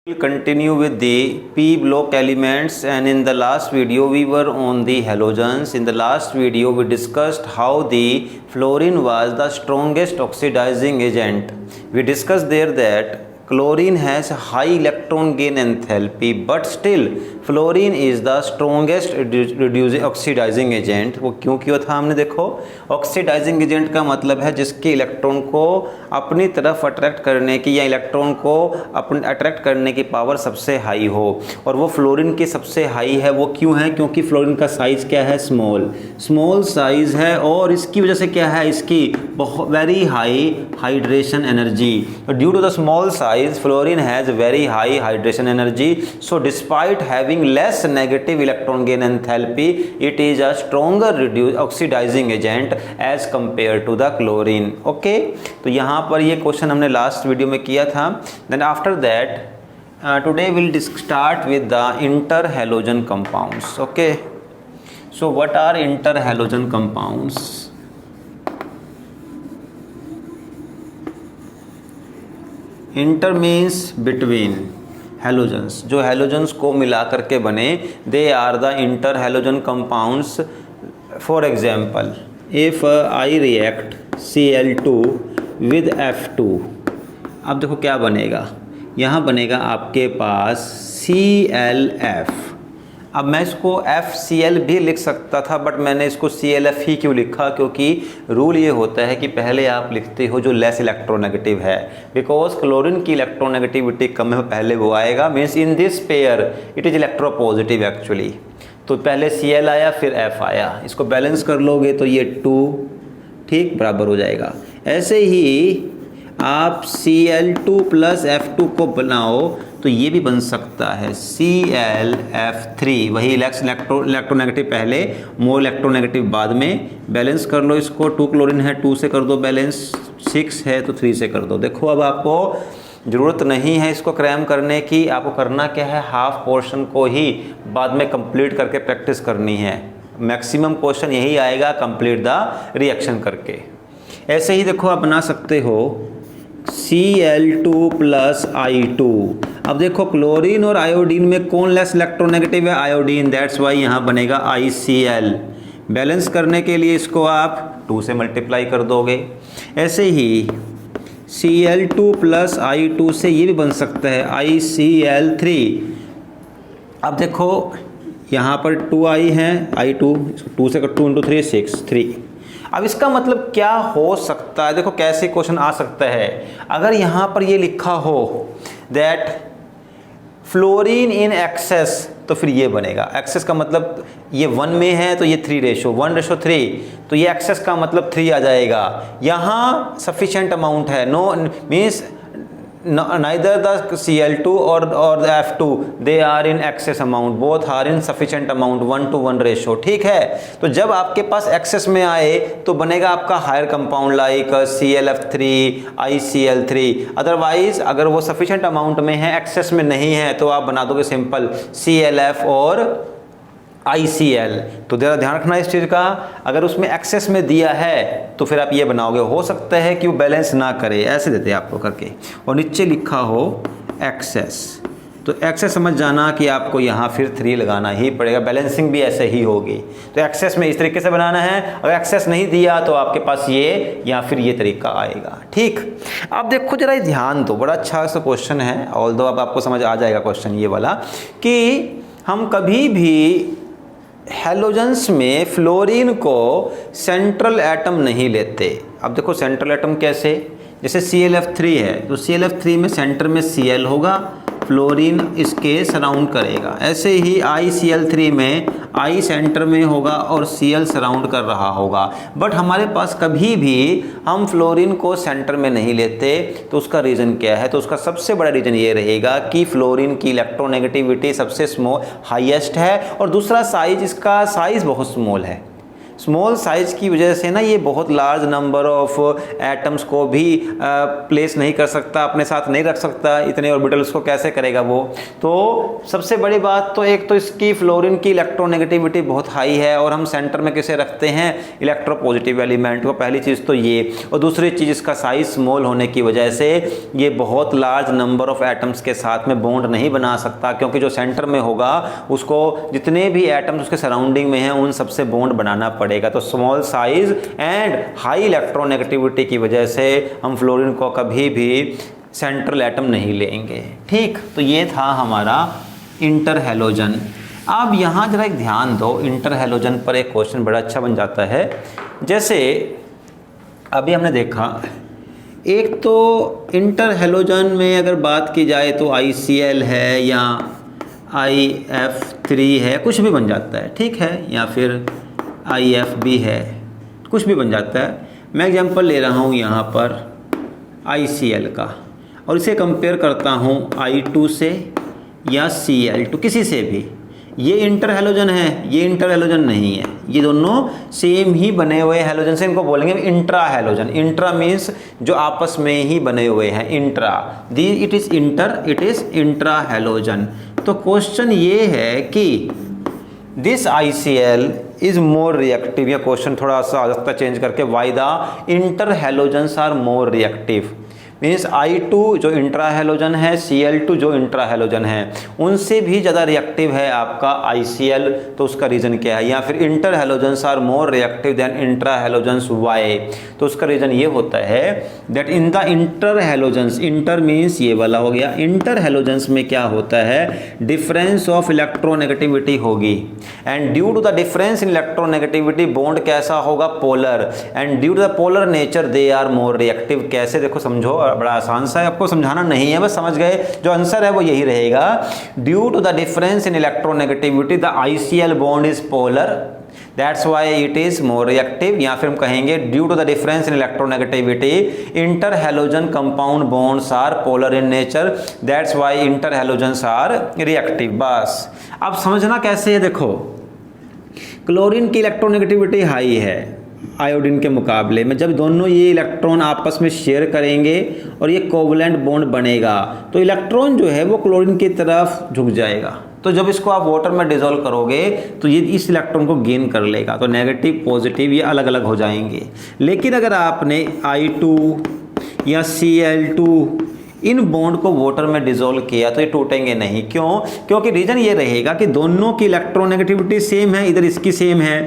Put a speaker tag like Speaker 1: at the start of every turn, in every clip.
Speaker 1: We'll continue with the p block elements, and in the last video we were on the halogens. In the last video we discussed how the fluorine was the strongest oxidizing agent. We discussed there that chlorine has high electron gain enthalpy, but still fluorine is the strongest reducing oxidising agent. वो क्यों किया था हमने, देखो oxidising agent का मतलब है जिसके इलेक्ट्रॉन को अपनी तरफ अट्रैक्ट करने की या इलेक्ट्रॉन को अपने अट्रैक्ट करने की पावर सबसे हाई हो, और वो फ्लोरीन की सबसे हाई है। वो क्यों है? क्योंकि फ्लोरीन का साइज़ क्या है? स्मॉल साइज़ है, और इसकी वजह से क्या है, इसकी बहुत very high hydration energy. Due to the small size fluorine has very high hydration energy, so despite having less negative electron gain enthalpy, it is a stronger oxidizing agent as compared to the chlorine. Okay, तो यहाँ पर ये question हमने last video में किया था। Then after that today we'll start with the interhalogen compounds. Okay, so what are interhalogen compounds? Inter means between, halogens जो halogens को मिला करके बने, they are the inter halogen compounds. For example, if I react Cl2 with F2, अब देखो क्या बनेगा, यहाँ बनेगा आपके पास ClF। अब मैं इसको FCl भी लिख सकता था, बट मैंने इसको ClF ही क्यों लिखा, क्योंकि रूल ये होता है कि पहले आप लिखते हो जो लेस इलेक्ट्रोनेगेटिव है, बिकॉज क्लोरीन की इलेक्ट्रोनेगेटिविटी कम है, पहले वो आएगा। Means in this pair it is electropositive actually. तो पहले Cl आया फिर F आया, इसको बैलेंस कर लोगे तो ये 2 ठीक बराबर हो जाएगा। ऐसे ही आप Cl2 प्लस F2 को बनाओ तो ये भी बन सकता है ClF3, वही इलेक्ट्रोनेगेटिव पहले, मोर इलेक्ट्रोनेगेटिव बाद में। बैलेंस कर लो इसको, 2 क्लोरीन है 2 से कर दो बैलेंस, 6 है तो 3 से कर दो। देखो अब आपको ज़रूरत नहीं है इसको क्रैम करने की, आपको करना क्या है, हाफ पोर्शन को ही बाद में कंप्लीट करके प्रैक्टिस करनी है। मैक्सिमम क्वेश्चन यही आएगा, कंप्लीट द रिएक्शन करके। ऐसे ही देखो आप बना सकते हो Cl2 प्लस I2। अब देखो क्लोरीन और आयोडीन में कौन लेस इलेक्ट्रोनेगेटिव है? आयोडीन, दैट्स वाई यहाँ बनेगा ICl। बैलेंस करने के लिए इसको आप 2 से मल्टीप्लाई कर दोगे। ऐसे ही Cl2 प्लस I2 से ये भी बन सकता है ICl3। अब देखो यहाँ पर 2I है, I2 2 से 2 × 3 6 3। अब इसका मतलब क्या हो सकता है, देखो कैसे क्वेश्चन आ सकता है। अगर यहाँ पर ये लिखा हो दैट फ्लोरीन इन एक्सेस, तो फिर ये बनेगा। एक्सेस का मतलब ये 1 में है तो ये 3:1:3, तो ये एक्सेस का मतलब 3 आ जाएगा। यहाँ सफिशिएंट अमाउंट है, no means neither the Cl2 or the F2 they are in excess amount, both are in sufficient amount, 1:1 ratio. ठीक है, तो जब आपके पास एक्सेस में आए तो बनेगा आपका higher compound like ClF3 ICl3। Otherwise अगर वो सफिशिएंट अमाउंट में है, एक्सेस में नहीं है, तो आप बना दोगे सिंपल ClF और ICl। तो ज़रा ध्यान रखना इस चीज़ का, अगर उसमें एक्सेस में दिया है तो फिर आप ये बनाओगे। हो सकता है कि वो बैलेंस ना करे, ऐसे देते हैं आपको करके, और नीचे लिखा हो एक्सेस, तो एक्सेस समझ जाना कि आपको यहाँ फिर 3 लगाना ही पड़ेगा। बैलेंसिंग भी ऐसे ही होगी, तो एक्सेस में इस तरीके से बनाना है। अगर एक्सेस नहीं दिया तो आपके पास ये या फिर ये तरीका आएगा। ठीक, अब देखो जरा ये ध्यान दो, बड़ा अच्छा सा क्वेश्चन है, ऑल्दो अब आपको समझ आ जाएगा क्वेश्चन ये वाला, कि हम कभी भी हेलोजेंस में फ्लोरीन को सेंट्रल एटम नहीं लेते। अब देखो सेंट्रल एटम कैसे, जैसे ClF3 है तो ClF3 में सेंटर में Cl होगा, फ्लोरीन इसके सराउंड करेगा। ऐसे ही ICl3 में I सेंटर में होगा और Cl सराउंड कर रहा होगा। बट हमारे पास कभी भी हम फ्लोरीन को सेंटर में नहीं लेते, तो उसका रीज़न क्या है? तो उसका सबसे बड़ा रीज़न ये रहेगा कि फ्लोरीन की इलेक्ट्रोनेगेटिविटी सबसे स्मॉल हाईएस्ट है, और दूसरा साइज, इसका साइज़ बहुत स्मॉल है। स्मॉल साइज की वजह से ना ये बहुत लार्ज नंबर ऑफ एटम्स को भी प्लेस नहीं कर सकता, अपने साथ नहीं रख सकता, इतने ऑर्बिटल्स को कैसे करेगा वो। तो सबसे बड़ी बात तो एक तो इसकी फ्लोरीन की इलेक्ट्रोनेगेटिविटी बहुत हाई है, और हम सेंटर में किसे रखते हैं, इलेक्ट्रोपॉजिटिव एलिमेंट को, पहली चीज़ तो ये। और दूसरी चीज़ इसका साइज स्मॉल होने की वजह से ये बहुत लार्ज नंबर ऑफ एटम्स के साथ में बॉन्ड नहीं बना सकता, क्योंकि जो सेंटर में होगा उसको जितने भी एटम्स उसके सराउंडिंग में हैं उन सबसे बॉन्ड बनाना पड़ेगा। तो small size and high electronegativity की वजह से हम फ्लोरीन को कभी भी सेंट्रल एटम नहीं लेंगे। ठीक, तो ये था हमारा इंटर हैलोजन। अब यहाँ जरा एक ध्यान दो, इंटर हैलोजन पर एक क्वेश्चन बड़ा अच्छा बन जाता है। जैसे अभी हमने देखा, एक तो इंटर हैलोजन में अगर बात की जाए तो ICl है या IF3 है, कुछ भी बन जाता है, ठीक है, या फिर IFB है, कुछ भी बन जाता है। मैं एग्जांपल ले रहा हूँ यहाँ पर ICl का, और इसे कंपेयर करता हूँ I2 से या Cl2, किसी से भी। ये इंटर हैलोजन है, ये इंटर हैलोजन नहीं है, ये दोनों सेम ही बने हुए हैलोजन से इनको बोलेंगे इंट्रा हैलोजन। इंट्रा मीन्स जो आपस में ही बने हुए हैं, intra, the it is inter, it is intra halogen. तो क्वेश्चन ये है कि this ICl is more reactive, या क्वेश्चन थोड़ा सा आ सकता है चेंज करके, why the inter halogens are more reactive. Means I2 जो इंट्रा हैलोजन है, Cl2 जो इंट्रा हैलोजन है, उनसे भी ज़्यादा रिएक्टिव है आपका ICl। तो उसका रीज़न क्या है, या फिर inter halogens are more reactive than intra halogens, why? तो उसका रीज़न ये होता है that in the inter halogens, inter means ये वाला हो गया, इंटर हैलोजन्स में क्या होता है, डिफरेंस ऑफ इलेक्ट्रोनेगेटिविटी होगी, and due to the difference in electronegativity bond कैसा होगा, polar, and due to the polar nature they are more reactive. कैसे, देखो समझो, बड़ा आसान सा है, आपको समझाना नहीं है, बस समझ गए, जो आंसर है वो यही रहेगा। Due to the difference in electronegativity the ICl bond is polar, that's why it is more reactive. या फिर हम कहेंगे due to the difference in electronegativity inter halogen compound bonds are polar in nature, that's why inter halogens are reactive. बस अब समझना कैसे है, देखो क्लोरीन की इलेक्ट्रोनेगेटिविटी हाई है आयोडीन के मुकाबले में। जब दोनों ये इलेक्ट्रॉन आपस में शेयर करेंगे और ये कोवलेंट बॉन्ड बनेगा, तो इलेक्ट्रॉन जो है वो क्लोरीन की तरफ झुक जाएगा। तो जब इसको आप वाटर में डिसॉल्व करोगे तो ये इस इलेक्ट्रॉन को गेन कर लेगा, तो नेगेटिव पॉजिटिव ये अलग अलग हो जाएंगे। लेकिन अगर आपने I2 या Cl2 इन बॉन्ड को वाटर में डिसॉल्व किया तो ये टूटेंगे नहीं। क्यों? क्योंकि रीजन ये रहेगा कि दोनों की इलेक्ट्रोनेगेटिविटी सेम है, इधर इसकी सेम है,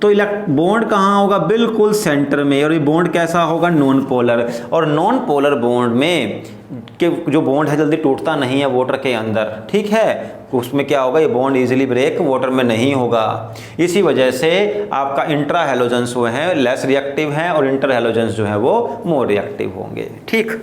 Speaker 1: तो बॉन्ड कहाँ होगा, बिल्कुल सेंटर में। और ये बॉन्ड कैसा होगा, नॉन पोलर, और नॉन पोलर बॉन्ड में कि जो बॉन्ड है जल्दी टूटता नहीं है वाटर के अंदर, ठीक है, उसमें क्या होगा, ये बॉन्ड इजीली ब्रेक वाटर में नहीं होगा। इसी वजह से आपका इंट्रा हैलोजन्स वो हैं लेस रिएक्टिव हैं, और इंटर हैलोजन्स जो है वो मोर रिएक्टिव होंगे। ठीक,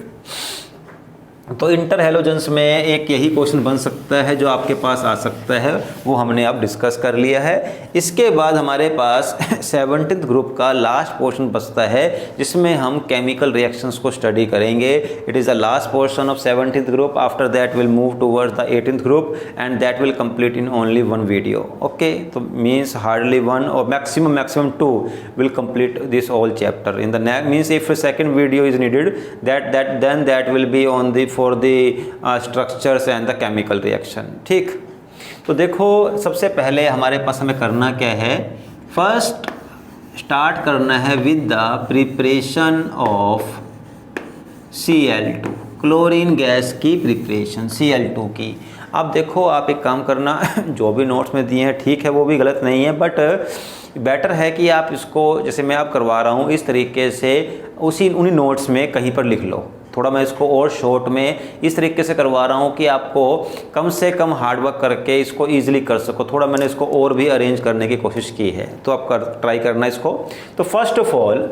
Speaker 1: तो इंटर हैलोजन्स में एक यही क्वेश्चन बन सकता है जो आपके पास आ सकता है, वो हमने अब डिस्कस कर लिया है। इसके बाद हमारे पास 17th ग्रुप का लास्ट पोर्शन बचता है, जिसमें हम केमिकल रिएक्शंस को स्टडी करेंगे। It is the last portion of 17th group. After that will move towards the 18th group and that will complete in only 1 video. Okay, तो means hardly 1 और maximum 2 will complete this all chapter in the means if second video is needed that will be on the for the structures and the chemical reaction. ठीक, तो देखो सबसे पहले हमारे पास हमें करना क्या है, फर्स्ट स्टार्ट करना है with the preparation of Cl2, chlorine gas की प्रिपरेशन Cl2 की। अब देखो आप एक काम करना, जो भी नोट्स में दिए हैं ठीक है, वो भी गलत नहीं है, बट बेटर है कि आप इसको जैसे मैं आप करवा रहा हूँ इस तरीके से उन्हीं नोट्स में कहीं पर लिख लो। थोड़ा मैं इसको और शॉर्ट में इस तरीके से करवा रहा हूँ कि आपको कम से कम हार्डवर्क करके इसको ईजिली कर सको। थोड़ा मैंने इसको और भी अरेंज करने की कोशिश की है, तो आप ट्राई करना इसको। तो फर्स्ट ऑफ ऑल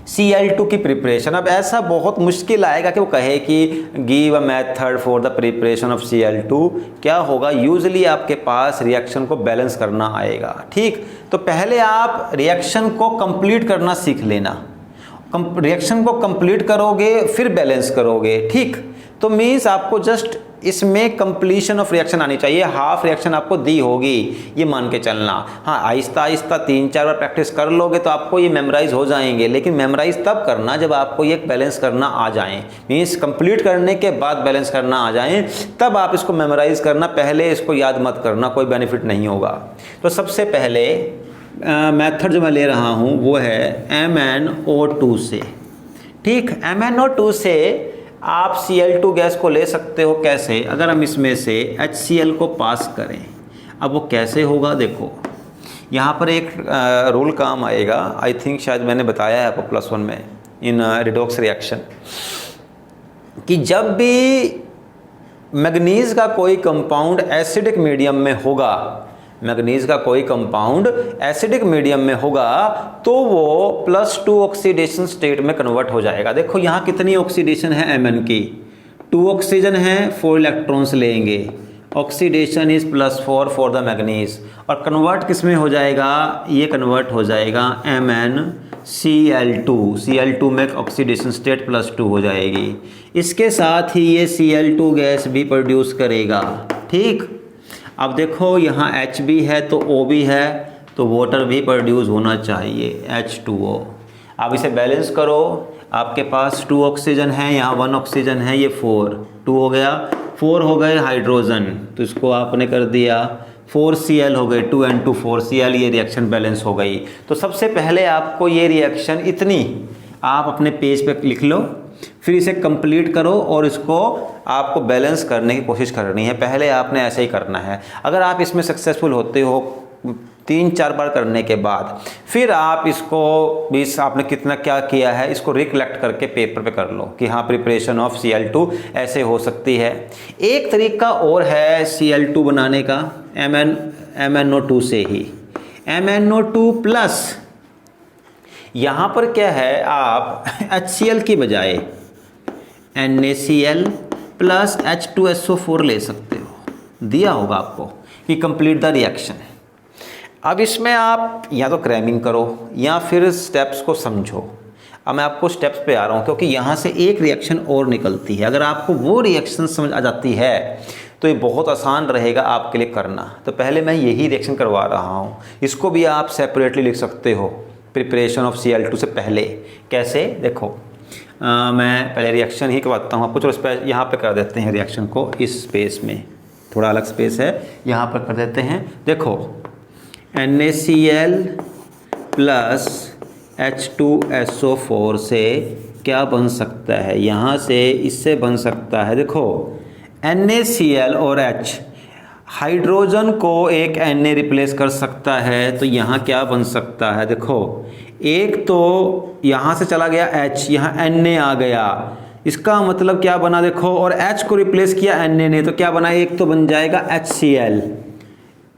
Speaker 1: Cl2 की प्रिपरेशन। अब ऐसा बहुत मुश्किल आएगा कि वो कहे कि give a method for the preparation of Cl2। क्या होगा, यूजली आपके पास रिएक्शन को बैलेंस करना आएगा। ठीक, तो पहले आप रिएक्शन को कंप्लीट करना सीख लेना। रिएक्शन को कंप्लीट करोगे फिर बैलेंस करोगे। ठीक, तो मीन्स आपको जस्ट इसमें कंप्लीशन ऑफ रिएक्शन आनी चाहिए, हाफ रिएक्शन आपको दी होगी, ये मान के चलना। हाँ, आहिस्ता आहिस्ता 3-4 बार प्रैक्टिस कर लोगे तो आपको ये मेमोराइज हो जाएंगे, लेकिन मेमोराइज तब करना जब आपको ये बैलेंस करना आ जाए, मीन्स कंप्लीट करने के बाद बैलेंस करना आ जाए तब आप इसको मेमोराइज करना, पहले इसको याद मत करना, कोई बेनिफिट नहीं होगा। तो सबसे पहले मेथड जो मैं ले रहा हूँ वो है MnO2 से। ठीक, MnO2 से आप Cl2 गैस को ले सकते हो। कैसे? अगर हम इसमें से HCl को पास करें, अब वो कैसे होगा देखो, यहाँ पर एक रूल काम आएगा, आई थिंक शायद मैंने बताया है आपको +1 में इन रिडॉक्स रिएक्शन, कि जब भी मैग्नीज का कोई कंपाउंड एसिडिक मीडियम में होगा, मैग्नीज का कोई कंपाउंड एसिडिक मीडियम में होगा तो वो +2 ऑक्सीडेशन स्टेट में कन्वर्ट हो जाएगा। देखो यहाँ कितनी ऑक्सीडेशन है Mn की, 2 ऑक्सीजन है, 4 इलेक्ट्रॉन्स लेंगे, oxidation is +4 for the manganese, और कन्वर्ट किस में हो जाएगा, ये कन्वर्ट हो जाएगा MnCl2, Cl2 में ऑक्सीडेशन स्टेट +2 हो जाएगी। इसके साथ ही ये Cl2 गैस भी प्रोड्यूस करेगा। ठीक, अब देखो यहाँ H भी है तो O भी है, तो वाटर भी प्रोड्यूस होना चाहिए, H2O। अब इसे बैलेंस करो, आपके पास 2 ऑक्सीजन है, यहाँ 1 ऑक्सीजन है, ये 4, 2 हो गया, 4 हो गए हाइड्रोजन, तो इसको आपने कर दिया 4Cl हो गए, 2N2 4Cl, ये रिएक्शन बैलेंस हो गई। तो सबसे पहले आपको ये रिएक्शन इतनी आप अपने पेज पे लिख लो, फिर इसे कंप्लीट करो और इसको आपको बैलेंस करने की कोशिश करनी है। पहले आपने ऐसे ही करना है। अगर आप इसमें सक्सेसफुल होते हो 3-4 बार करने के बाद, फिर आप इसको आपने कितना क्या किया है इसको रिकलेक्ट करके पेपर पे कर लो कि हाँ प्रिपरेशन ऑफ Cl2 ऐसे हो सकती है। एक तरीका और है Cl2 बनाने का, MnO2 से ही, MnO2 प्लस यहाँ पर क्या है, आप HCl की बजाय NaCl प्लस H2SO4 ले सकते हो, दिया होगा आपको कि कंप्लीट द रिएक्शन। अब इसमें आप या तो क्रैमिंग करो या फिर स्टेप्स को समझो। अब मैं आपको स्टेप्स पे आ रहा हूँ क्योंकि यहाँ से एक रिएक्शन और निकलती है, अगर आपको वो रिएक्शन समझ आ जाती है तो ये बहुत आसान रहेगा आपके लिए करना। तो पहले मैं यही रिएक्शन करवा रहा हूँ, इसको भी आप सेपरेटली लिख सकते हो प्रिपरेशन ऑफ Cl2 से पहले। कैसे देखो, मैं पहले रिएक्शन ही करवाता हूँ आपको। चलो यहाँ पे कर देते हैं रिएक्शन को, इस स्पेस में थोड़ा अलग स्पेस है, यहाँ पर कर देते हैं। देखो NaCl प्लस H2SO4 से क्या बन सकता है, यहाँ से इससे बन सकता है, देखो NaCl और H, हाइड्रोजन को एक Na रिप्लेस कर सकता है, तो यहाँ क्या बन सकता है, देखो एक तो यहाँ से चला गया H, यहाँ Na आ गया, इसका मतलब क्या बना देखो, और H को रिप्लेस किया Na ने, तो क्या बना, एक तो बन जाएगा HCl।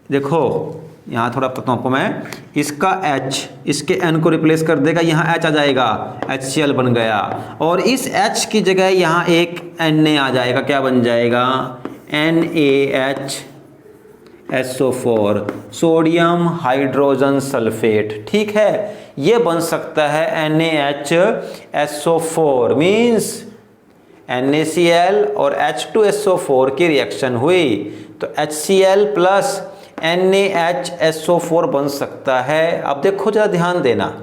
Speaker 1: देखो यहाँ थोड़ा बताता हूँ आपको मैं, इसका H इसके N को रिप्लेस कर देगा, यहाँ H आ जाएगा, HCl बन गया, और इस H की जगह यहाँ एक Na आ जाएगा, क्या बन जाएगा, NaHSO4, सोडियम हाइड्रोजन सल्फेट। ठीक है, ये बन सकता है NaHSO4, मीन्स NaCl और H2SO4 की रिएक्शन हुई तो HCl प्लस NaHSO4 बन सकता है। अब देखो जरा ध्यान देना,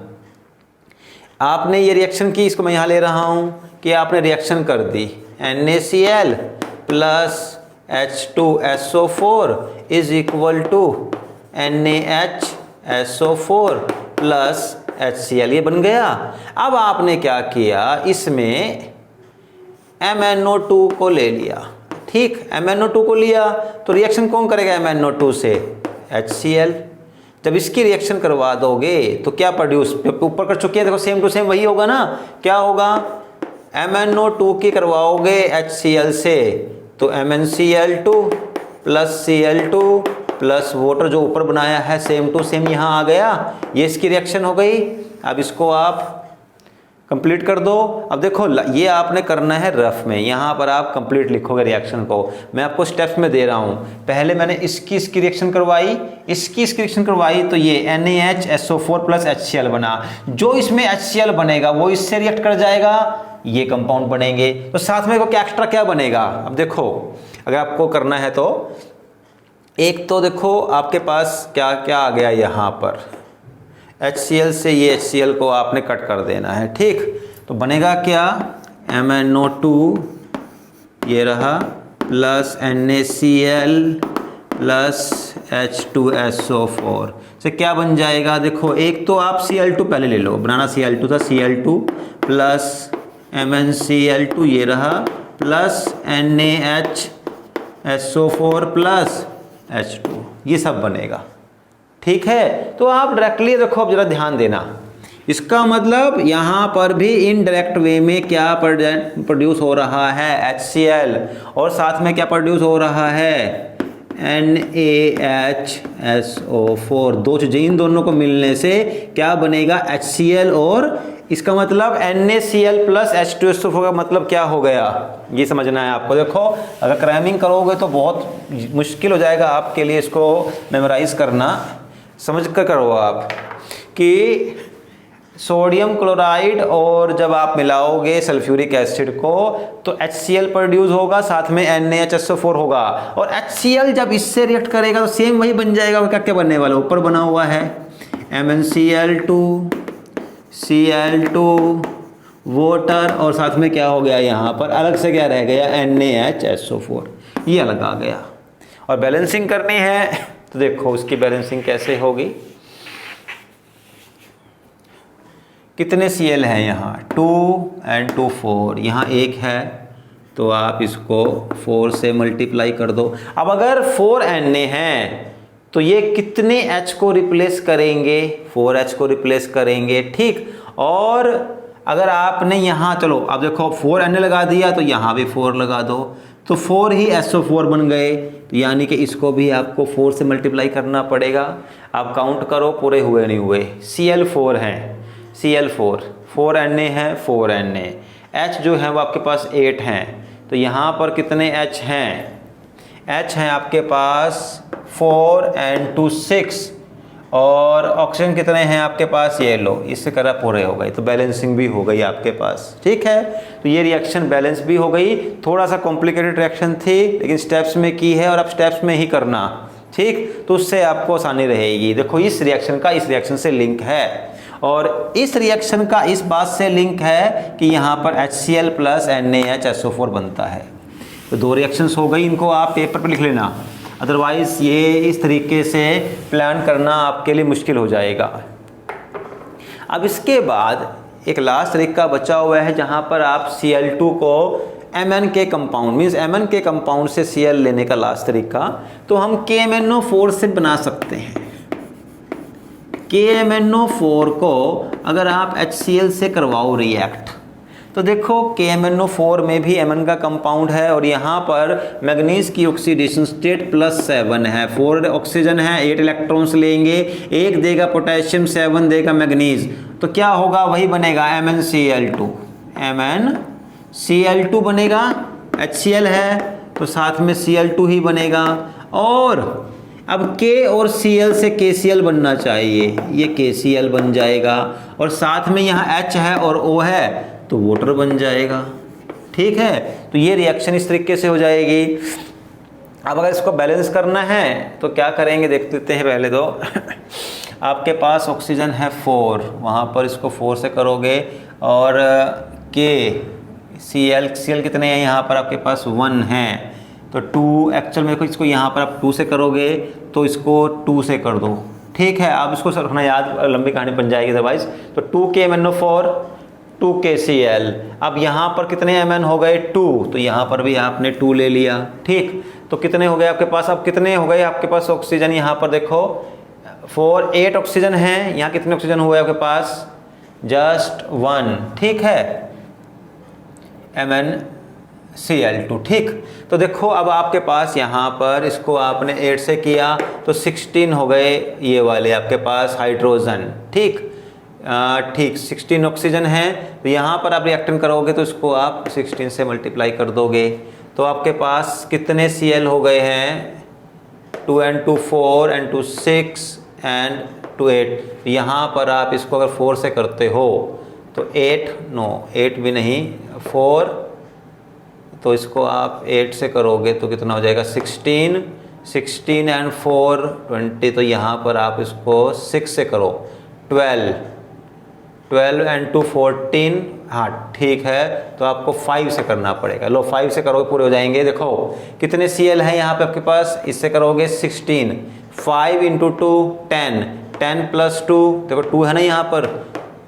Speaker 1: आपने ये रिएक्शन की, इसको मैं यहाँ ले रहा हूँ कि आपने रिएक्शन कर दी, NaCl plus H2SO4 is equal to NaHSO4 plus HCl, ये बन गया। अब आपने क्या किया, इसमें MnO2 को ले लिया। ठीक, MnO2 को लिया तो रिएक्शन कौन करेगा MnO2 से, HCl। जब इसकी रिएक्शन करवा दोगे तो क्या प्रोड्यूस, ऊपर कर चुके हैं, देखो सेम टू सेम वही होगा ना। क्या होगा, MnO2 की करवाओगे HCl से तो MnCl2 plus Cl2 plus water जो ऊपर बनाया है सेम टू सेम यहाँ आ गया, ये इसकी रिएक्शन हो गई। अब इसको आप कंप्लीट कर दो। अब देखो ये आपने करना है रफ में, यहाँ पर आप कंप्लीट लिखोगे रिएक्शन को। मैं आपको स्टेप्स में दे रहा हूँ, पहले मैंने इसकी रिएक्शन करवाई, इसकी रिएक्शन करवाई, तो ये NaHSO4 प्लस HCl बना। जो इसमें HCl बनेगा वो इससे रिएक्ट कर जाएगा, ये कंपाउंड बनेंगे। तो साथ में क्या एक्स्ट्रा क्या बनेगा, अब देखो अगर आपको करना है तो। एक तो देखो आपके पास क्या क्या आ गया यहाँ पर, HCl से ये HCl को आपने कट कर देना है, ठीक। तो बनेगा क्या, MnO2 ये रहा प्लस NaCl प्लस H2SO4 से क्या बन जाएगा, देखो एक तो आप Cl2 पहले ले लो, बनाना Cl2 था, Cl2 प्लस MnCl2 ये रहा प्लस NaHSO4 प्लस H2, ये सब बनेगा, ठीक है। तो आप डायरेक्टली देखो, अब जरा ध्यान देना, इसका मतलब यहाँ पर भी इनडायरेक्ट वे में क्या प्रोड्यूस हो रहा है, HCl, और साथ में क्या प्रोड्यूस हो रहा है, NaHSO4। दो चीजें, इन दोनों को मिलने से क्या बनेगा, HCl, और इसका मतलब NaCl प्लस H2SO4 का मतलब क्या हो गया, ये समझना है आपको। देखो अगर क्रैमिंग करोगे तो बहुत मुश्किल हो जाएगा आपके लिए इसको मेमोराइज करना, समझ कर करो आप कि सोडियम क्लोराइड और जब आप मिलाओगे सल्फ्यूरिक एसिड को तो HCl प्रोड्यूस होगा, साथ में NaHSO4 होगा, और HCl जब इससे रिएक्ट करेगा तो सेम वही बन जाएगा। क्या क्या बनने वाला, ऊपर बना हुआ है MnCl2 Cl2 वाटर, और साथ में क्या हो गया, यहाँ पर अलग से क्या रह गया, NaHSO4, ये अलग आ गया। और बैलेंसिंग करनी है तो देखो उसकी बैलेंसिंग कैसे होगी, कितने Cl हैं यहाँ, 2 and 2 4, यहाँ एक है तो आप इसको 4 से मल्टीप्लाई कर दो। अब अगर 4 Na हैं तो ये कितने H को रिप्लेस करेंगे, 4H को रिप्लेस करेंगे, ठीक। और अगर आपने यहाँ, चलो अब देखो 4 Na लगा दिया तो यहाँ भी 4 लगा दो, तो 4 ही SO4 बन गए, तो यानी कि इसको भी आपको 4 से मल्टीप्लाई करना पड़ेगा। आप काउंट करो पूरे हुए नहीं हुए, Cl4 हैं, Cl4, 4 Na है, 4 Na, H जो है वो आपके पास 8 हैं, तो यहाँ पर कितने H हैं, H हैं आपके पास 4 and 2 6, और ऑक्सीजन कितने हैं आपके पास, ये लो, इससे करा पूरे हो गए, तो बैलेंसिंग भी हो गई आपके पास, ठीक है। तो ये रिएक्शन बैलेंस भी हो गई, थोड़ा सा कॉम्प्लिकेटेड रिएक्शन थी लेकिन स्टेप्स में की है और आप स्टेप्स में ही करना, ठीक, तो उससे आपको आसानी रहेगी। देखो इस रिएक्शन का इस रिएक्शन से लिंक है, और इस रिएक्शन का इस बात से लिंक है कि यहाँ पर HCl प्लस NaHSO4 बनता है। तो दो रिएक्शंस हो गई, इनको आप पेपर पे लिख लेना, अदरवाइज ये इस तरीके से प्लान करना आपके लिए मुश्किल हो जाएगा। अब इसके बाद एक लास्ट तरीका बचा हुआ है जहाँ पर आप Cl2 को Mn के कंपाउंड मीन्स Mn के कंपाउंड से Cl लेने का लास्ट तरीका, तो हम KMnO4 से बना सकते हैं। KMnO4 को अगर आप HCl से करवाओ रिएक्ट, तो देखो KMnO4 में भी Mn का कंपाउंड है, और यहाँ पर मैग्नीज की ऑक्सीडेशन स्टेट +7 है, 4 ऑक्सीजन है, 8 इलेक्ट्रॉन्स लेंगे, 1 देगा पोटेशियम, 7 देगा मैग्नीज, तो क्या होगा, वही बनेगा MnCl2, MnCl2 बनेगा, HCl है तो साथ में Cl2 ही बनेगा, और अब K और Cl से KCl बनना चाहिए, ये KCl बन जाएगा, और साथ में यहाँ H है और O है तो वाटर बन जाएगा, ठीक है। तो ये रिएक्शन इस तरीके से हो जाएगी। अब अगर इसको बैलेंस करना है तो क्या करेंगे देख लेते हैं पहले तो आपके पास ऑक्सीजन है 4, वहाँ पर इसको 4 से करोगे, और Cl कितने हैं यहाँ पर आपके पास 1 हैं, तो 2 एक्चुअल में इसको यहाँ पर आप 2 से करोगे तो इसको 2 से कर दो, ठीक है। आप इसको रखना याद, लंबी कहानी बन जाएगी अदरवाइज। तो 2 KMnO4 2 KCl, अब यहाँ पर कितने Mn हो गए 2, तो यहाँ पर भी आपने 2 ले लिया, ठीक। तो कितने हो गए आपके पास, अब कितने हो गए आपके पास ऑक्सीजन, यहाँ पर देखो 4 8 ऑक्सीजन हैं, यहाँ कितने ऑक्सीजन हुए आपके पास, जस्ट 1, ठीक है, MnCl2, ठीक। तो देखो अब आपके पास यहाँ पर इसको आपने 8 से किया तो 16 हो गए ये वाले आपके पास हाइड्रोजन, ठीक, ठीक 16 ऑक्सीजन है, तो यहाँ पर आप रिएक्टेंट करोगे तो इसको आप 16 से मल्टीप्लाई कर दोगे, तो आपके पास कितने Cl हो गए हैं, 2 and 2 4 and 2 6 and 2 8। यहाँ पर आप इसको अगर 4 से करते हो तो 8 भी नहीं, 4 तो इसको आप 8 से करोगे तो कितना हो जाएगा 16, 16 एंड 4 20, तो यहाँ पर आप इसको 6 से करो 12, 12 एंड 2 14, हाँ ठीक है, तो आपको 5 से करना पड़ेगा। लो 5 से करोगे पूरे हो जाएंगे। देखो कितने Cl है यहाँ पे आपके पास, इससे करोगे 16, 5 इंटू 2 10, 10 प्लस 2 देखो 2 है ना यहाँ पर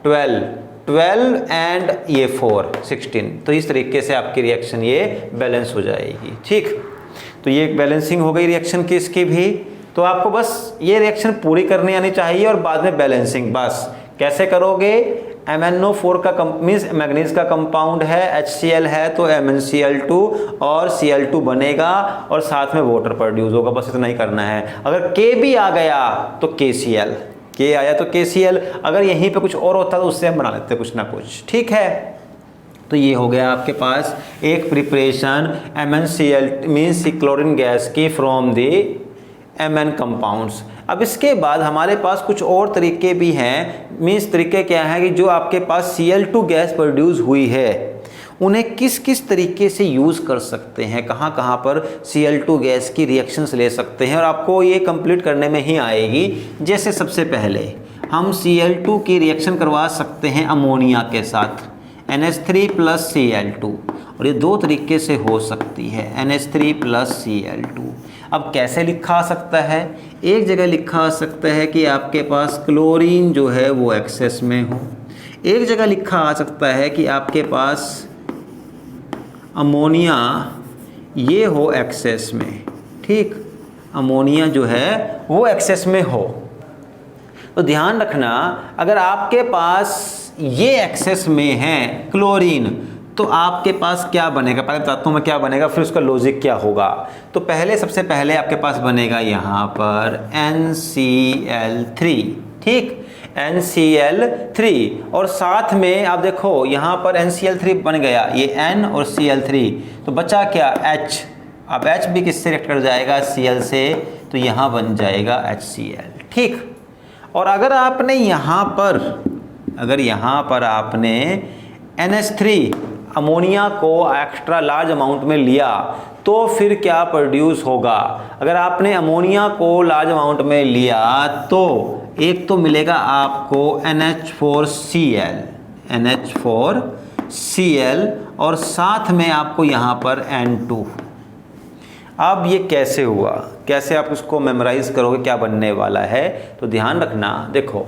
Speaker 1: 12, 12 एंड ये 4 16, तो इस तरीके से आपकी रिएक्शन ये बैलेंस हो जाएगी। ठीक, तो ये बैलेंसिंग हो गई रिएक्शन की इसकी भी। तो आपको बस ये रिएक्शन पूरी करनी आनी चाहिए और बाद में बैलेंसिंग। बस कैसे करोगे, MnO4 का मीन्स मैग्नीज का कंपाउंड है, HCl है तो MnCl2 और Cl2 बनेगा और साथ में वाटर प्रोड्यूस होगा, बस इतना ही करना है। अगर K भी आ गया तो KCl, K आया तो KCl, अगर यहीं पे कुछ और होता तो उससे हम बना लेते कुछ ना कुछ। ठीक है, तो ये हो गया आपके पास एक preparation MnCl means chlorine gas की फ्रॉम द Mn कंपाउंड्स। अब इसके बाद हमारे पास कुछ और तरीके भी हैं। मीन्स तरीके क्या है कि जो आपके पास Cl2 गैस प्रोड्यूस हुई है उन्हें किस किस तरीके से यूज़ कर सकते हैं, कहाँ कहाँ पर Cl2 गैस की रिएक्शंस ले सकते हैं, और आपको ये कंप्लीट करने में ही आएगी। जैसे सबसे पहले हम Cl2 की रिएक्शन करवा सकते हैं अमोनिया के साथ, NH3 प्लस Cl2, और ये दो तरीके से हो सकती है, NH3 प्लस Cl2। अब कैसे लिखा आ सकता है, एक जगह लिखा आ सकता है कि आपके पास क्लोरीन जो है वो एक्सेस में हो, एक जगह लिखा आ सकता है कि आपके पास अमोनिया ये हो एक्सेस में। ठीक, अमोनिया जो है वो एक्सेस में हो। तो ध्यान रखना, अगर आपके पास ये एक्सेस में है क्लोरीन तो आपके पास क्या बनेगा, पहले बताता हूँ मैं क्या बनेगा, फिर उसका लॉजिक क्या होगा। तो पहले सबसे पहले आपके पास बनेगा यहाँ पर NCl3। ठीक, NCl3, और साथ में आप देखो यहाँ पर NCl3 बन गया, ये N और Cl3, तो बचा क्या H। अब H भी किससे रिएक्ट कर जाएगा, Cl से, तो यहाँ बन जाएगा HCl। ठीक, और अगर आपने यहाँ पर आपने NH3 अमोनिया को एक्स्ट्रा लार्ज अमाउंट में लिया तो फिर क्या प्रोड्यूस होगा। अगर आपने अमोनिया को लार्ज अमाउंट में लिया तो एक तो मिलेगा आपको NH4Cl और साथ में आपको यहाँ पर N2। अब ये कैसे हुआ, कैसे आप उसको मेमोराइज करोगे, क्या बनने वाला है, तो ध्यान रखना। देखो,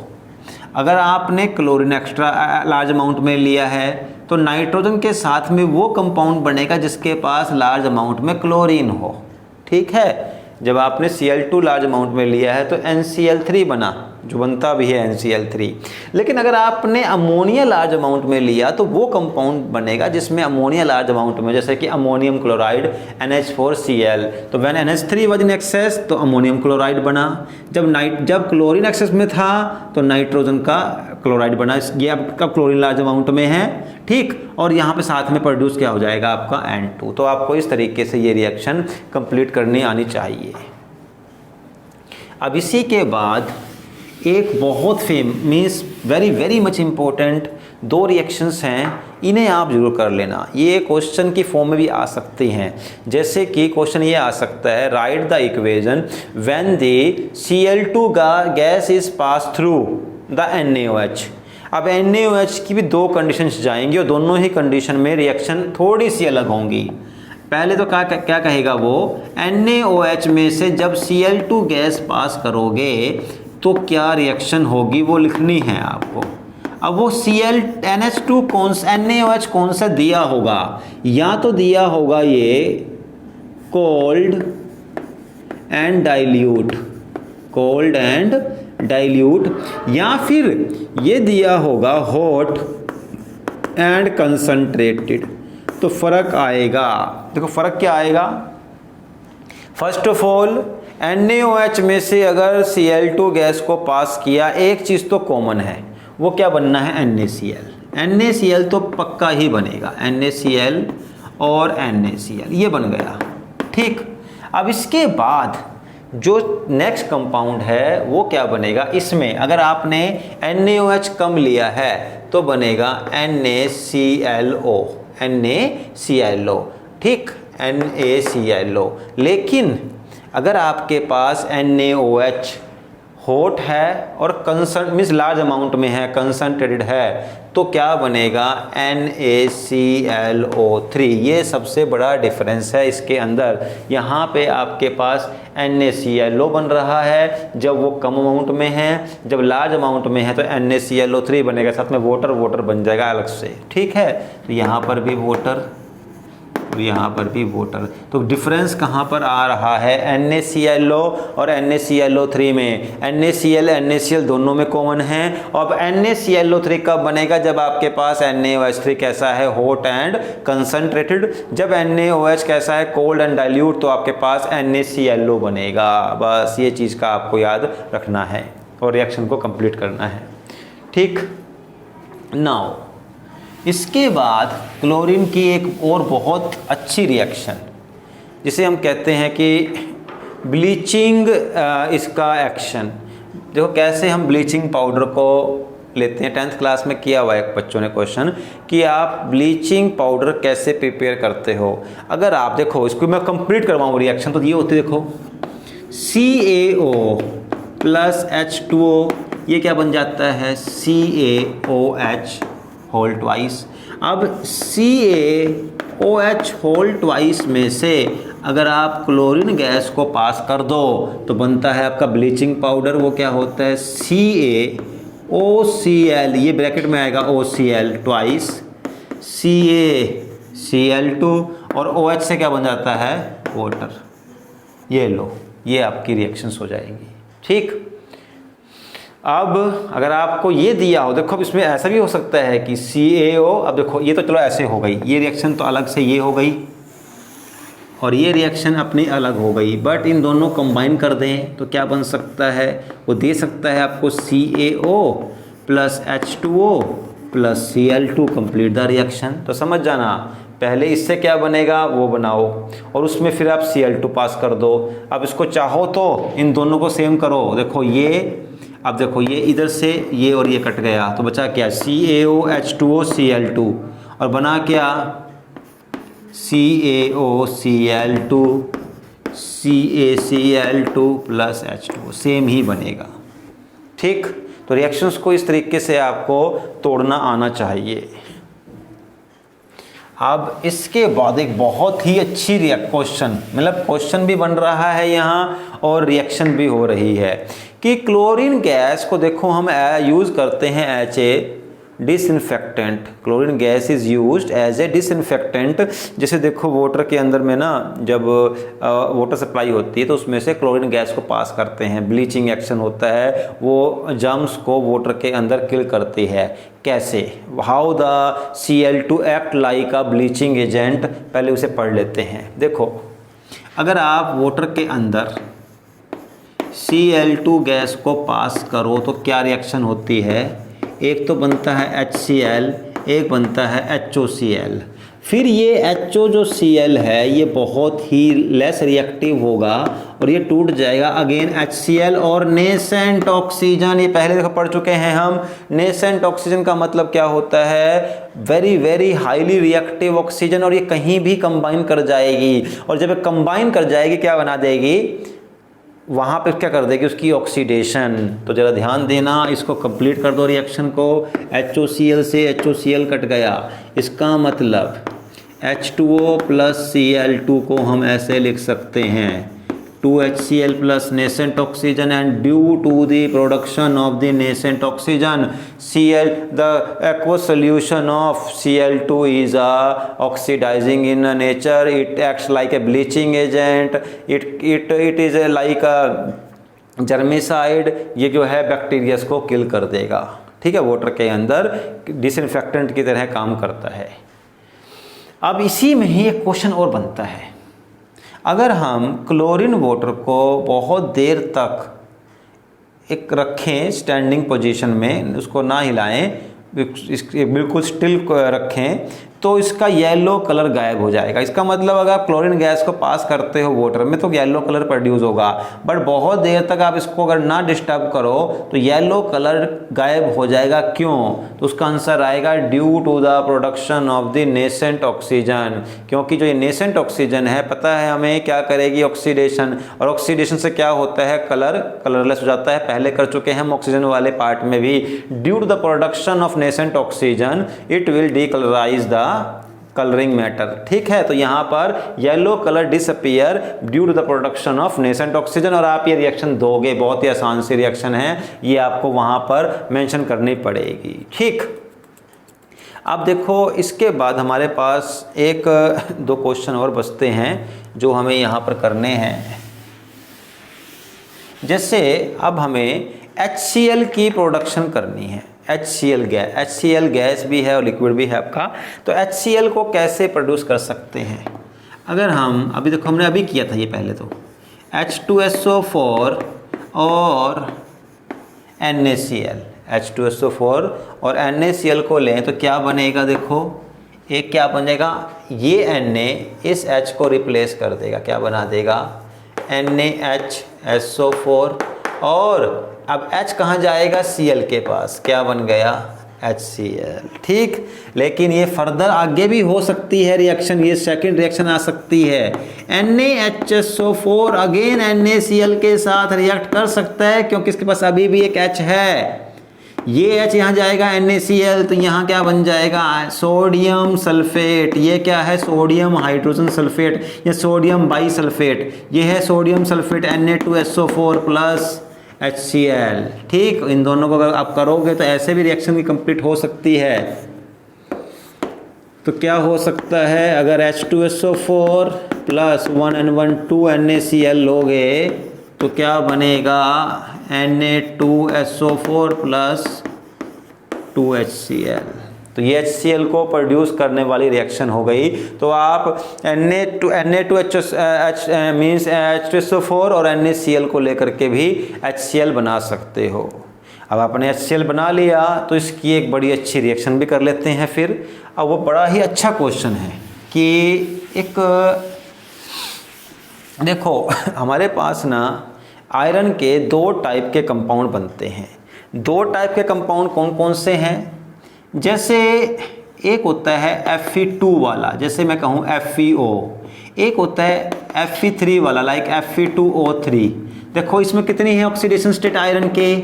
Speaker 1: अगर आपने क्लोरीन एक्स्ट्रा लार्ज अमाउंट में लिया है तो नाइट्रोजन के साथ में वो कंपाउंड बनेगा जिसके पास लार्ज अमाउंट में क्लोरीन हो। ठीक है, जब आपने Cl2 लार्ज अमाउंट में लिया है तो NCl3 बना, जो बनता भी है NCl3। लेकिन अगर आपने अमोनिया लार्ज अमाउंट में लिया तो वो कंपाउंड बनेगा जिसमें अमोनिया लार्ज अमाउंट में, जैसे कि अमोनियम क्लोराइड NH4Cl, तो when NH3 was in excess तो अमोनियम क्लोराइड बना। जब क्लोरीन एक्सेस में था तो नाइट्रोजन का क्लोराइड बना। ये आपका क्लोरीन लार्ज अमाउंट में है। ठीक, और यहाँ पे साथ में प्रोड्यूस क्या हो जाएगा आपका N2। तो आपको इस तरीके से ये रिएक्शन कंप्लीट करनी आनी चाहिए। अब इसी के बाद एक बहुत मीन्स वेरी मच इम्पोर्टेंट दो रिएक्शंस हैं, इन्हें आप जरूर कर लेना। ये क्वेश्चन की फॉर्म में भी आ सकते हैं। जैसे कि क्वेश्चन ये आ सकता है, right the equation when the Cl2 gas is pass through the NaOH। अब NaOH की भी दो कंडीशंस जाएंगी और दोनों ही कंडीशन में रिएक्शन थोड़ी सी अलग होंगी। पहले तो क्या कहेगा वो, NaOH में से जब Cl2 गैस पास करोगे तो क्या रिएक्शन होगी वो लिखनी है आपको। अब वो NH2 NaOH कौन सा दिया होगा, या तो दिया होगा ये कोल्ड एंड डाइल्यूट, या फिर ये दिया होगा हॉट एंड कंसंट्रेटेड। तो फर्क आएगा, देखो फर्क क्या आएगा। फर्स्ट ऑफ ऑल NaOH में से अगर Cl2 गैस को पास किया, एक चीज़ तो कॉमन है, वो क्या बनना है, NaCl तो पक्का ही बनेगा, NaCl और NaCl ये बन गया। ठीक, अब इसके बाद जो नेक्स्ट कंपाउंड है वो क्या बनेगा, इसमें अगर आपने NaOH कम लिया है तो बनेगा NaClO। ठीक, NaClO। लेकिन अगर आपके पास NaOH हॉट है और मीन्स लार्ज अमाउंट में है, कंसनट्रेटेड है, तो क्या बनेगा, NaClO3। ये सबसे बड़ा डिफरेंस है इसके अंदर। यहाँ पे आपके पास NaClO बन रहा है जब वो कम अमाउंट में है, जब लार्ज अमाउंट में है तो NaClO3 बनेगा, साथ में वाटर बन जाएगा अलग से, ठीक है। तो यहाँ पर भी वाटर और यहाँ पर भी वाटर, तो डिफरेंस कहाँ पर आ रहा है, NaClO और NaClO3 में। NaCl दोनों में कॉमन है। अब NaClO3 कब बनेगा, जब आपके पास NaOH3 कैसा है, हॉट एंड कंसनट्रेटेड। जब NaOH कैसा है, कोल्ड एंड डाइल्यूट, तो आपके पास NaClO बनेगा। बस ये चीज़ का आपको याद रखना है और रिएक्शन को कंप्लीट करना है, ठीक। नाउ इसके बाद क्लोरीन की एक और बहुत अच्छी रिएक्शन, जिसे हम कहते हैं कि ब्लीचिंग, इसका एक्शन। देखो कैसे हम ब्लीचिंग पाउडर को लेते हैं। 10th क्लास में किया हुआ है बच्चों ने क्वेश्चन कि आप ब्लीचिंग पाउडर कैसे प्रिपेयर करते हो। अगर आप देखो, इसको मैं कंप्लीट करवाऊँ रिएक्शन, तो ये होती है, देखो CaO प्लस H2O, ये क्या बन जाता है, CaOH होल ट्वाइस। अब CaOH होल ट्वाइस में से अगर आप क्लोरीन गैस को पास कर दो तो बनता है आपका ब्लीचिंग पाउडर। वो क्या होता है, CaOCl, ये ब्रैकेट में आएगा OCl ट्वाइस, CaCl2 और OH से क्या बन जाता है, वाटर। ये लो, ये आपकी रिएक्शंस हो जाएंगी, ठीक। अब अगर आपको ये दिया हो, देखो इसमें ऐसा भी हो सकता है कि CaO, अब देखो ये तो चलो ऐसे हो गई, ये रिएक्शन तो अलग से ये हो गई और ये रिएक्शन अपनी अलग हो गई, बट इन दोनों कंबाइन कर दें तो क्या बन सकता है, वो दे सकता है आपको CaO plus H2O plus Cl2, complete the reaction. तो समझ जाना, पहले इससे क्या बनेगा वो बनाओ और उसमें फिर आप Cl2 पास कर दो। अब इसको चाहो तो इन दोनों को सेम करो, देखो ये, अब देखो ये इधर से ये और ये कट गया तो बचा क्या, CaOH2O Cl2 और बना क्या, CaOCl2 CaCl2 plus H2O, same ही बनेगा, ठीक। तो रिएक्शंस को इस तरीके से आपको तोड़ना आना चाहिए। अब इसके बाद एक बहुत ही अच्छी क्वेश्चन, मतलब क्वेश्चन भी बन रहा है यहाँ और रिएक्शन भी हो रही है कि क्लोरीन गैस को देखो हम यूज़ करते हैं as a disinfectant. Chlorine gas is used as a disinfectant. जैसे देखो वाटर के अंदर में ना, जब वाटर सप्लाई होती है तो उसमें से क्लोरीन गैस को पास करते हैं, ब्लीचिंग एक्शन होता है, वो जर्म्स को वाटर के अंदर किल करती है। कैसे, how the Cl2 act like a bleaching agent, पहले उसे पढ़ लेते हैं। देखो अगर आप वाटर के अंदर Cl2 गैस को पास करो तो क्या रिएक्शन होती है, एक तो बनता है HCl, एक बनता है HOCl। फिर ये HO जो Cl है ये बहुत ही लेस रिएक्टिव होगा और ये टूट जाएगा अगेन HCl और नेसेंट ऑक्सीजन। ये पहले देखो पढ़ चुके हैं हम। नेसेंट ऑक्सीजन का मतलब क्या होता है, very very highly reactive oxygen, और ये कहीं भी कंबाइन कर जाएगी और जब ये कंबाइन कर जाएगी क्या बना देगी, वहाँ पे क्या कर देगी, उसकी ऑक्सीडेशन। तो ज़रा ध्यान देना, इसको कंप्लीट कर दो रिएक्शन को। HOCl से HOCl कट गया, इसका मतलब H2O प्लस Cl2 को हम ऐसे लिख सकते हैं 2HCl plus nascent oxygen and due to the production of the nascent oxygen the aqueous solution of Cl2 is oxidizing in nature. It acts like a bleaching agent. It is like a germicide. ये जो है bacteria को किल कर देगा, ठीक है, water के अंदर डिसइंफेक्टेंट की तरह काम करता है। अब इसी में ही एक क्वेश्चन और बनता है, अगर हम क्लोरीन वाटर को बहुत देर तक एक रखें स्टैंडिंग पोजीशन में, उसको ना हिलाएं, बिल्कुल स्टिल रखें, तो इसका येलो कलर गायब हो जाएगा। इसका मतलब अगर आप क्लोरीन गैस को पास करते हो वाटर में तो येलो कलर प्रोड्यूस होगा, बट बहुत देर तक आप इसको अगर ना डिस्टर्ब करो तो येलो कलर गायब हो जाएगा। क्यों? तो उसका आंसर आएगा due to the production of the nascent oxygen. क्योंकि जो ये नेसेंट ऑक्सीजन है, पता है हमें क्या करेगी? ऑक्सीडेशन, और ऑक्सीडेशन से क्या होता है? कलर कलरलेस हो जाता है। पहले कर चुके हैं हम ऑक्सीजन वाले पार्ट में भी। Due to the production of nascent oxygen it will decolourise the colouring matter. ठीक है, तो यहाँ पर yellow colour disappear due to the production of nascent oxygen. और आप ये रिएक्शन दोगे, बहुत ही आसान सी रिएक्शन है, ये आपको वहाँ पर मेंशन करनी पड़ेगी। ठीक, अब देखो इसके बाद हमारे पास एक दो क्वेश्चन और बचते हैं जो हमें यहाँ पर करने हैं। जैसे अब हमें HCl की प्रोडक्शन करनी है। HCl गैस भी है और लिक्विड भी है आपका। तो HCl को कैसे प्रोड्यूस कर सकते हैं? अगर हम अभी देखो, हमने अभी किया था ये पहले, तो H2SO4 और NaCl, H2SO4 और NaCl को लें तो क्या बनेगा? देखो एक क्या बन जाएगा, ये Na इस H को रिप्लेस कर देगा, क्या बना देगा? NaHSO4, और अब H कहाँ जाएगा? Cl के पास, क्या बन गया? HCl। ठीक, लेकिन ये फर्दर आगे भी हो सकती है रिएक्शन, ये सेकंड रिएक्शन आ सकती है। NaHSO4 अगेन NaCl के साथ रिएक्ट कर सकता है क्योंकि इसके पास अभी भी एक H है। ये H यहाँ जाएगा NaCl, तो यहाँ क्या बन जाएगा? Sodium sulphate. ये क्या है? सोडियम हाइड्रोजन सल्फेट या सोडियम बाईसल्फेट। ये है sodium sulphate Na2SO4 plus HCl। ठीक, इन दोनों को अगर आप करोगे तो ऐसे भी रिएक्शन भी कंप्लीट हो सकती है। तो क्या हो सकता है? अगर H2SO4 प्लस 1N1 2NaCl लोगे तो क्या बनेगा? Na2SO4 plus 2HCl। तो ये HCl को प्रोड्यूस करने वाली रिएक्शन हो गई। तो आप मीन्स H2SO4 और NaCl को लेकर के भी HCl बना सकते हो। अब आपने HCl बना लिया तो इसकी एक बड़ी अच्छी रिएक्शन भी कर लेते हैं फिर। अब वो बड़ा ही अच्छा क्वेश्चन है कि एक देखो हमारे पास ना आयरन के दो टाइप के कंपाउंड बनते हैं। दो टाइप के कंपाउंड कौन कौन से हैं? जैसे एक होता है Fe2 वाला, जैसे मैं कहूँ FeO। एक होता है Fe3 वाला, लाइक Fe2O3। देखो इसमें कितनी है ऑक्सीडेशन स्टेट आयरन के?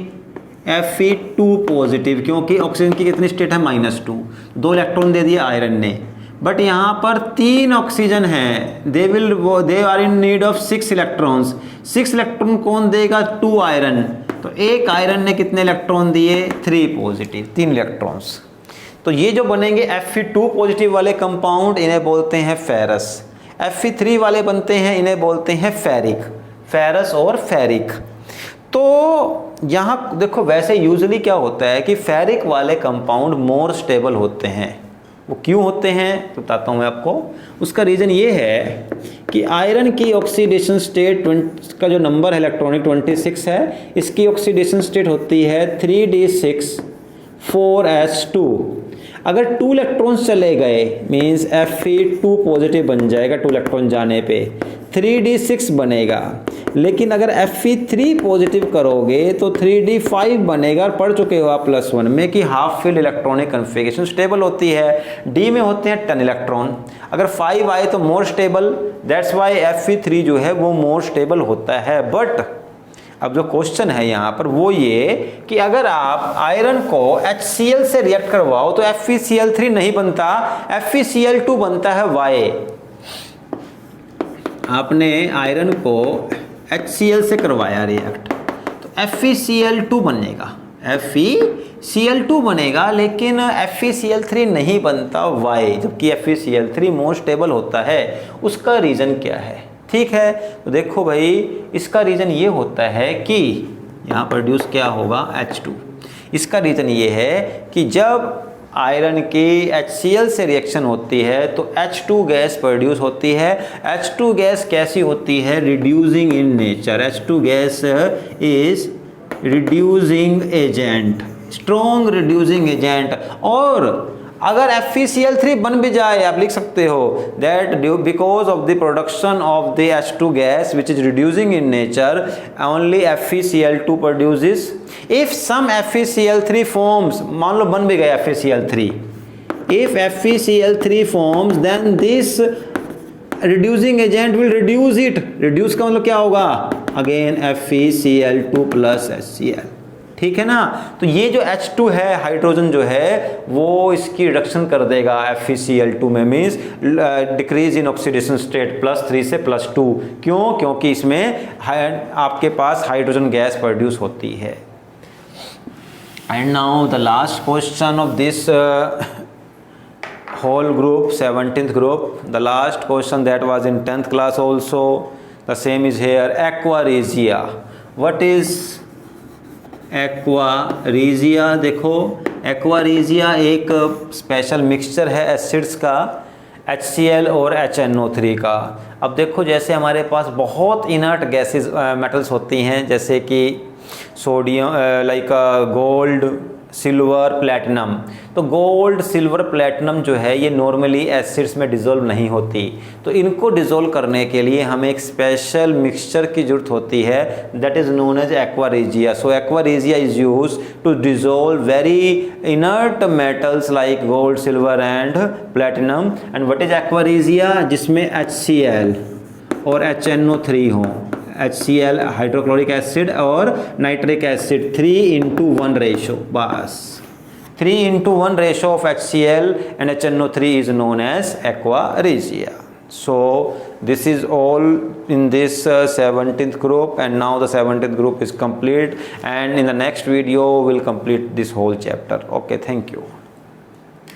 Speaker 1: Fe2 पॉजिटिव, क्योंकि ऑक्सीजन की कितनी स्टेट है? -2। 2 इलेक्ट्रॉन दे दिया आयरन ने, बट यहाँ पर 3 ऑक्सीजन है। They are in need of 6 electrons. 6 electron कौन देगा? 2 आयरन। तो एक आयरन ने कितने इलेक्ट्रॉन दिए? 3 पॉजिटिव, 3 इलेक्ट्रॉन्स। तो ये जो बनेंगे Fe2 पॉजिटिव वाले कंपाउंड, इन्हें बोलते हैं फेरस। Fe3 वाले बनते हैं, इन्हें बोलते हैं फेरिक। फेरस और फेरिक। तो यहाँ देखो वैसे यूजुअली क्या होता है कि फेरिक वाले कंपाउंड मोर स्टेबल होते हैं। वो क्यों होते हैं तो बताता हूँ मैं आपको। उसका रीज़न ये है कि आयरन की ऑक्सीडेशन स्टेट का जो नंबर है इलेक्ट्रॉनिक 26 है, इसकी ऑक्सीडेशन स्टेट होती है 3d6 4s2। अगर 2 इलेक्ट्रॉन्स चले गए मीन्स Fe2 पॉजिटिव बन जाएगा 2 इलेक्ट्रॉन जाने पे, 3d6 बनेगा। लेकिन अगर Fe3 पॉजिटिव करोगे तो 3d5 बनेगा। और पढ़ चुके हो आप +1 में कि half filled electronic configuration stable होती है। D में होते हैं 10 इलेक्ट्रॉन, अगर 5 आए तो more stable. That's why Fe3 जो है वो मोर स्टेबल होता है। बट अब जो क्वेश्चन है यहाँ पर वो ये कि अगर आप आयरन को HCl से रिएक्ट करवाओ तो FeCl3 नहीं बनता, FeCl2 बनता है। वाई? आपने आयरन को HCl से करवाया रिएक्ट तो FeCl2 बनेगा, FeCl2 बनेगा, लेकिन FeCl3 नहीं बनता। वाई? जबकि FeCl3 मोर स्टेबल होता है। उसका रीज़न क्या है? ठीक है, तो देखो भाई इसका रीज़न ये होता है कि यहाँ प्रोड्यूस क्या होगा? H2। इसका रीज़न ये है कि जब आयरन की HCl से रिएक्शन होती है तो H2 गैस प्रोड्यूस होती है। H2 गैस कैसी होती है? Reducing in nature. H2 gas is reducing agent, strong reducing agent. और अगर FeCl3 बन भी जाए, आप लिख सकते हो that because of the production of the H2 gas which is reducing in nature only FeCl2 produces. If some FeCl3 forms, मान लो बन भी गया FeCl3, if FeCl3 forms then this reducing agent will reduce it। reduce का मतलब क्या होगा, again FeCl2 plus HCl, ठीक है ना। तो ये जो H2 है, हाइड्रोजन जो है वो इसकी रिडक्शन कर देगा FeCl2 में, means decrease in oxidation state +3 से +2। क्यों? क्योंकि इसमें आपके पास हाइड्रोजन गैस प्रोड्यूस होती है। And now the last question of this whole group, 17th group, the last question that was in 10th class also, the same is here, aqua regia। what is aqua regia? देखो aqua regia एक special mixture है acids का, HCl और HNO3 का। अब देखो जैसे हमारे पास बहुत इनर्ट गैसेस मेटल्स होती हैं, जैसे कि sodium, like gold, silver, platinum. तो गोल्ड, सिल्वर, प्लैटिनम जो है ये नॉर्मली एसिड्स में डिज़ोल्व नहीं होती, तो इनको डिज़ोल्व करने के लिए हमें एक स्पेशल मिक्सचर की ज़रूरत होती है, that is known as aqua regia. So aqua regia is use to dissolve very inert metals like gold, silver and platinum. And what is aqua regia? जिसमें HCl और HNO3 हों, HCl हाइड्रोक्लोरिक एसिड और nitric acid 3:1 ratio, बस 3:1 ratio of HCl and HNO3 is known as aqua regia। So this is all in this 17th group, and now the 17th group is complete, and in the next video we'll complete this whole chapter. Okay, thank you.